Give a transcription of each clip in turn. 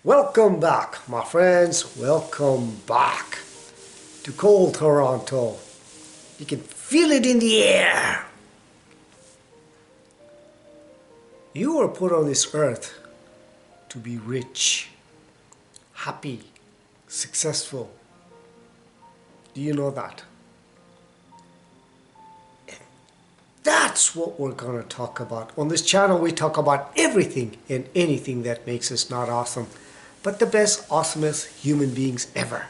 Welcome back, my friends. Welcome back to cold Toronto. You can feel it in the air. You were put on this earth to be rich, happy, successful. Do you know that? That's what we're going to talk about. On this channel, we talk about everything and anything that makes us not awesome, but the best, awesomest human beings ever.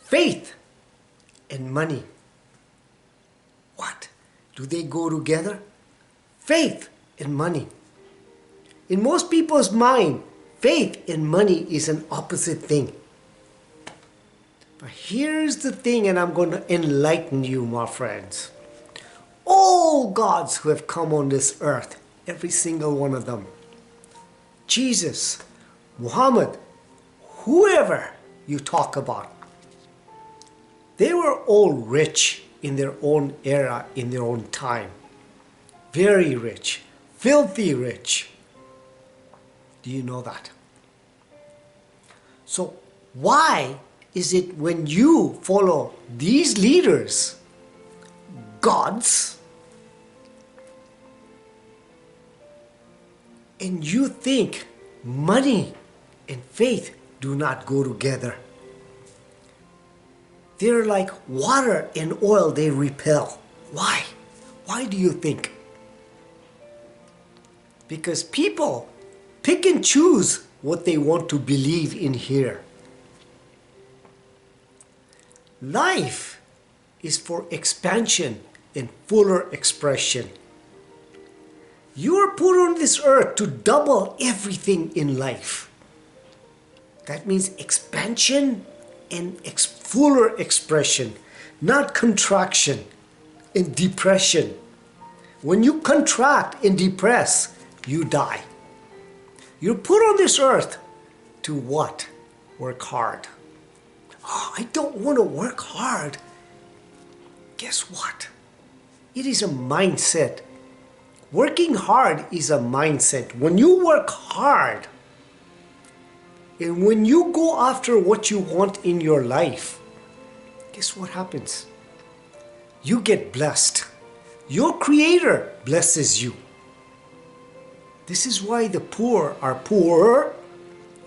Faith and money. What? Do they go together? Faith and money. In most people's mind, faith and money is an opposite thing. But here's the thing, and I'm going to enlighten you, my friends. All gods who have come on this earth, every single one of them, Jesus, Muhammad, whoever you talk about, they were all rich in their own era, in their own time. Very rich, filthy rich. Do you know that? So why is it when you follow these leaders, gods, and you think money and faith do not go together? They're like water and oil, they repel. Why? Why do you think? Because people pick and choose what they want to believe in here. Life is for expansion and fuller expression. You are put on this earth to double everything in life. That means expansion and fuller expression, not contraction and depression. When you contract and depress, you die. You're put on this earth to what? Work hard. Oh, I don't want to work hard. Guess what? It is a mindset. Working hard is a mindset. When you work hard, and when you go after what you want in your life, guess what happens? You get blessed. Your Creator blesses you. This is why the poor are poorer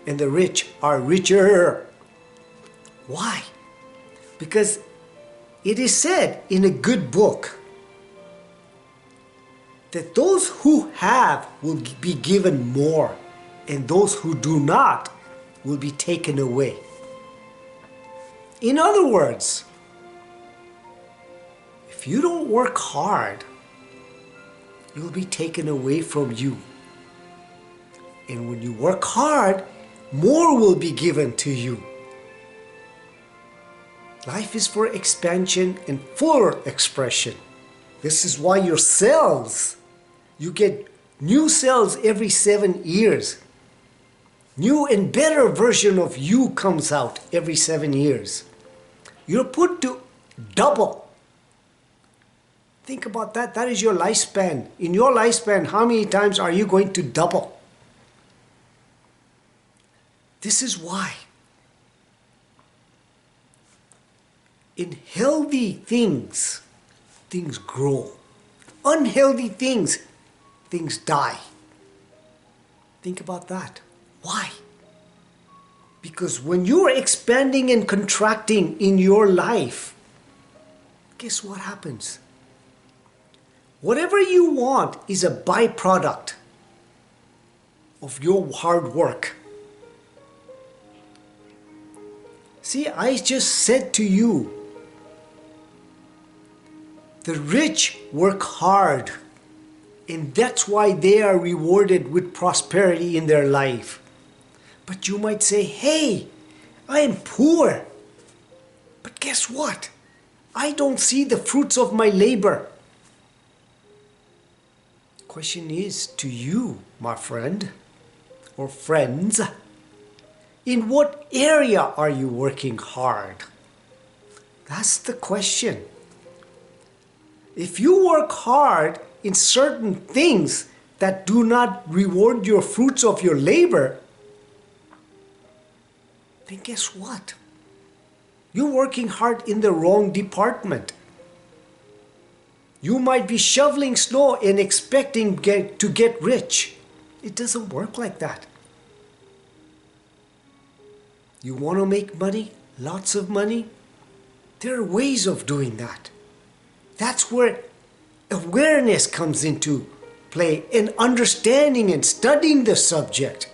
and the rich are richer. Why? Because it is said in a good book that those who have will be given more, and those who do not will be taken away. In other words, if you don't work hard, you'll be taken away from you. And when you work hard, more will be given to you. Life is for expansion and fuller expression. This is why your cells, you get new cells every 7 years. New and better version of you comes out every 7 years. You're put to double. Think about that. That is your lifespan. In your lifespan, how many times are you going to double? This is why. In healthy things, things grow. Unhealthy things, things die. Think about that. Why? Because when you're expanding and contracting in your life, guess what happens? Whatever you want is a byproduct of your hard work. See, I just said to you, the rich work hard, and that's why they are rewarded with prosperity in their life. But you might say, hey, I am poor. But guess what? I don't see the fruits of my labor. Question is to you, my friend, or friends, in what area are you working hard? That's the question. If you work hard in certain things that do not reward your fruits of your labor, then guess what? You're working hard in the wrong department. You might be shoveling snow and expecting to get rich. It doesn't work like that. You want to make money, lots of money? There are ways of doing that. That's where awareness comes into play, and understanding and studying the subject.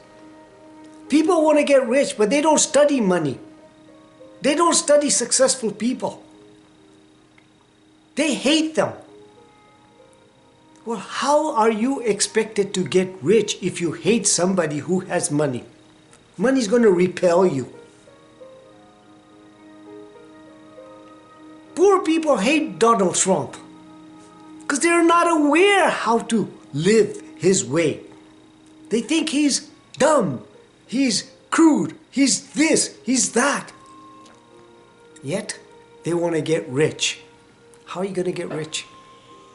People want to get rich, but they don't study money. They don't study successful people. They hate them. Well, how are you expected to get rich if you hate somebody who has money? Money's going to repel you. Poor people hate Donald Trump because they're not aware how to live his way. They think he's dumb, he's crude, he's this, he's that. Yet, they want to get rich. How are you going to get rich?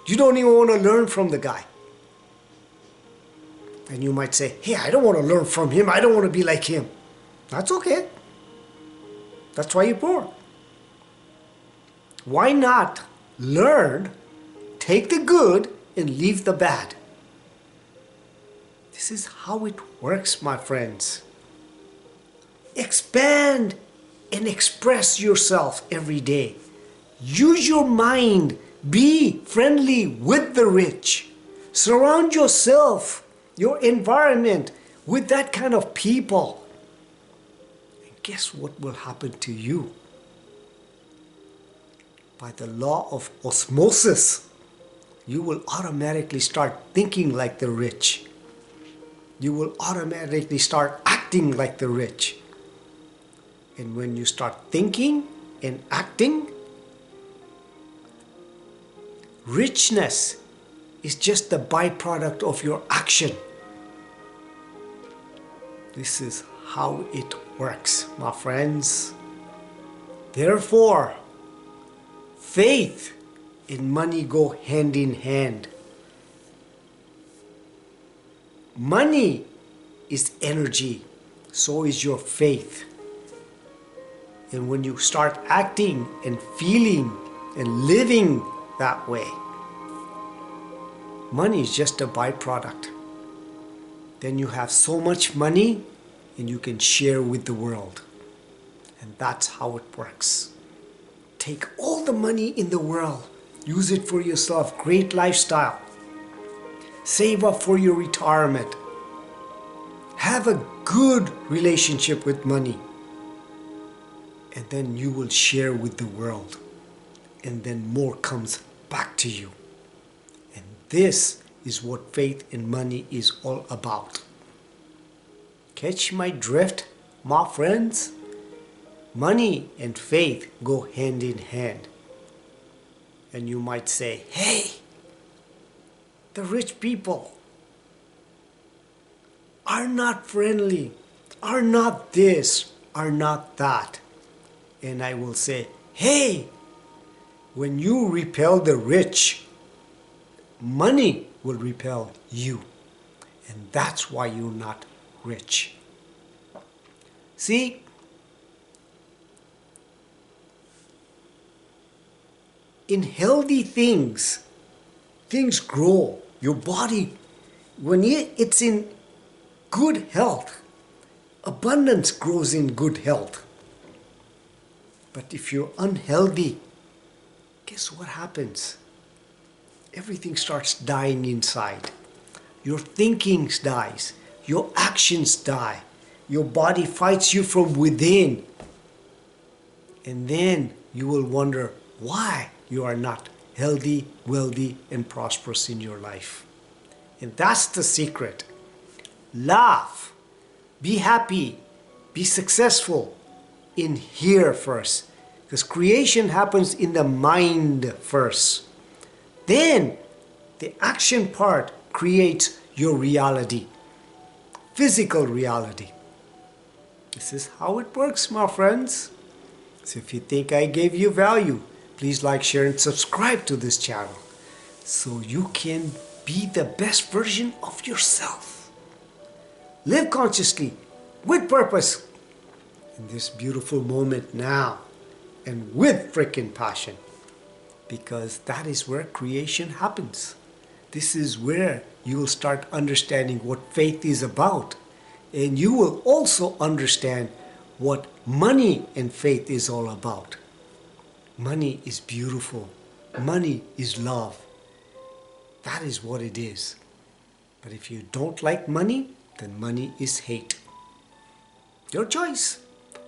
You don't even want to learn from the guy. And you might say, hey, I don't want to learn from him. I don't want to be like him. That's okay. That's why you're poor. Why not learn, take the good, and leave the bad? This is how it works, my friends. Expand and express yourself every day. Use your mind. Be friendly with the rich. Surround yourself, your environment, with that kind of people. And guess what will happen to you? By the law of osmosis, you will automatically start thinking like the rich. You will automatically start acting like the rich. And when you start thinking and acting, richness is just the byproduct of your action. This is how it works, my friends. Therefore, faith and money go hand in hand. Money is energy, so is your faith. And when you start acting and feeling and living that way, money is just a byproduct. Then you have so much money and you can share with the world. And that's how it works. Take all the money in the world, use it for yourself, great lifestyle. Save up for your retirement. Have a good relationship with money. And then you will share with the world. And then more comes back to you. And this is what faith in money is all about. Catch my drift, my friends? Money and faith go hand in hand. And you might say, hey, the rich people are not friendly, are not this, are not that. And I will say, hey, when you repel the rich, money will repel you. And that's why you're not rich. See, in healthy things, things grow. Your body, when it's in good health, abundance grows in good health. But if you're unhealthy, guess what happens? Everything starts dying inside. Your thinking dies. Your actions die. Your body fights you from within. And then you will wonder why you are not healthy, wealthy, and prosperous in your life. And that's the secret. Laugh. Be happy. Be successful in here first. Because creation happens in the mind first. Then the action part creates your reality. Physical reality. This is how it works, my friends. So if you think I gave you value, please like, share, and subscribe to this channel so you can be the best version of yourself. Live consciously, with purpose, in this beautiful moment now and with freaking passion, because that is where creation happens. This is where you will start understanding what faith is about, and you will also understand what money and faith is all about. Money is beautiful. Money is love. That is what it is. But if you don't like money, then money is hate. Your choice.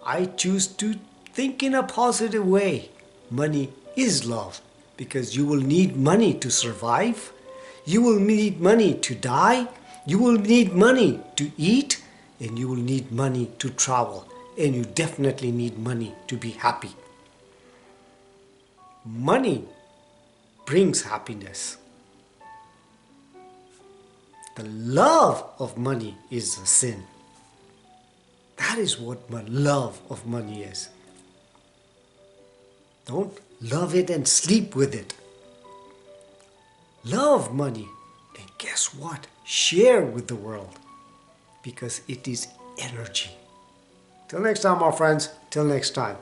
I choose to think in a positive way. Money is love, because you will need money to survive. You will need money to die. You will need money to eat. And you will need money to travel. And you definitely need money to be happy. Money brings happiness. The love of money is a sin. That is what my love of money is. Don't love it and sleep with it. Love money, and guess what? Share with the world, because it is energy. Till next time, my friends. Till next time.